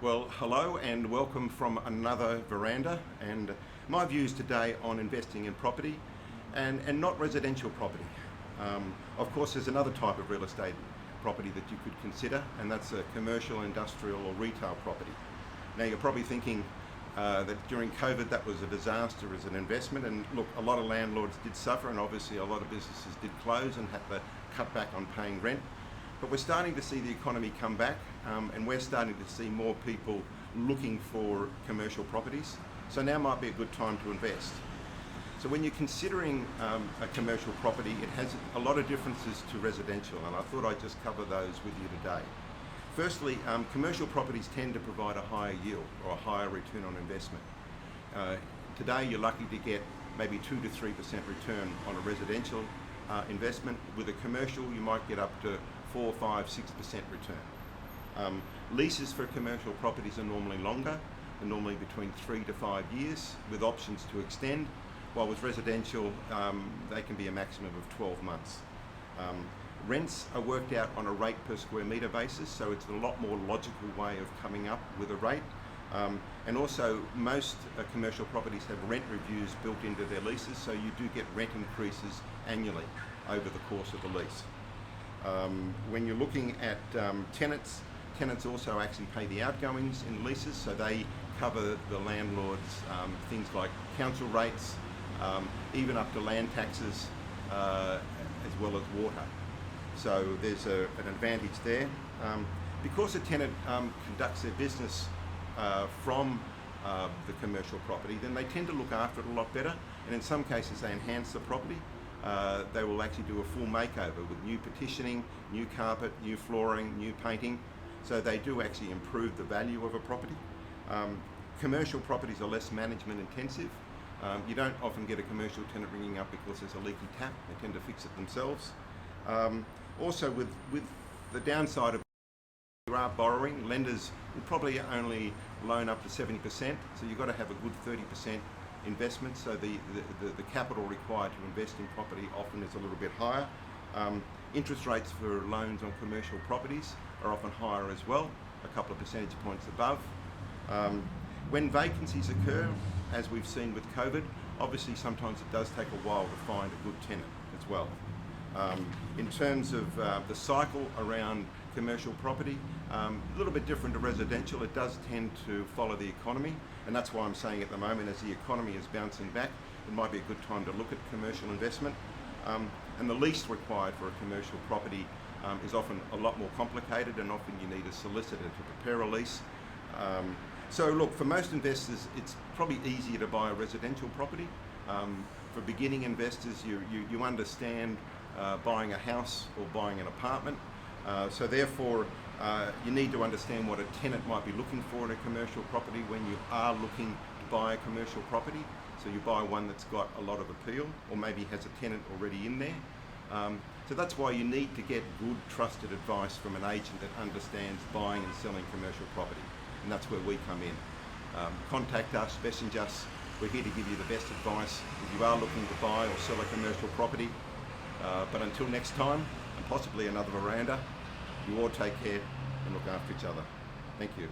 Well, hello and welcome from another Veranda, and my views today on investing in property and not residential property. Of course, there's another type of real estate property that you could consider, and that's a commercial, industrial or retail property. Now you're probably thinking that during COVID that was a disaster as an investment, and look, a lot of landlords did suffer, and obviously a lot of businesses did close and had to cut back on paying rent. But we're starting to see the economy come back, and we're starting to see more people looking for commercial properties. So now might be a good time to invest. So when you're considering a commercial property, it has a lot of differences to residential, and I thought I'd just cover those with you today. Firstly, commercial properties tend to provide a higher yield or a higher return on investment. Today you're lucky to get maybe 2 to 3% return on a residential investment. With a commercial you might get up to 4, 5, 6% return. Leases for commercial properties are normally longer. They're normally between 3 to 5 years with options to extend, while with residential they can be a maximum of 12 months. Rents are worked out on a rate per square metre basis, so it's a lot more logical way of coming up with a rate. And also most commercial properties have rent reviews built into their leases, so you do get rent increases annually over the course of the lease. When you're looking at tenants also actually pay the outgoings in leases, so they cover the landlord's things like council rates, even up to land taxes, as well as water. So there's an advantage there. Because a tenant conducts their business from the commercial property, then they tend to look after it a lot better, and in some cases they enhance the property. They will actually do a full makeover with new partitioning, new carpet, new flooring, new painting. So they do actually improve the value of a property. Commercial properties are less management intensive. You don't often get a commercial tenant ringing up because there's a leaky tap. They tend to fix it themselves. Also with the downside of you are borrowing, lenders will probably only loan up to 70%, so you've got to have a good 30% investment, so the capital required to invest in property often is a little bit higher. Interest rates for loans on commercial properties are often higher as well, a couple of percentage points above. When vacancies occur, as we've seen with COVID, obviously sometimes it does take a while to find a good tenant as well. In terms of the cycle around commercial property, a little bit different to residential. It does tend to follow the economy, and that's why I'm saying at the moment, as the economy is bouncing back, it might be a good time to look at commercial investment. And the lease required for a commercial property is often a lot more complicated, and often you need a solicitor to prepare a lease. So look, for most investors it's probably easier to buy a residential property. For beginning investors, you understand buying a house or buying an apartment. So therefore, you need to understand what a tenant might be looking for in a commercial property when you are looking to buy a commercial property. So you buy one that's got a lot of appeal, or maybe has a tenant already in there. So that's why you need to get good, trusted advice from an agent that understands buying and selling commercial property. And that's where we come in. Contact us, message us. We're here to give you the best advice if you are looking to buy or sell a commercial property. But until next time, and possibly another Veranda, you all take care and look after each other. Thank you.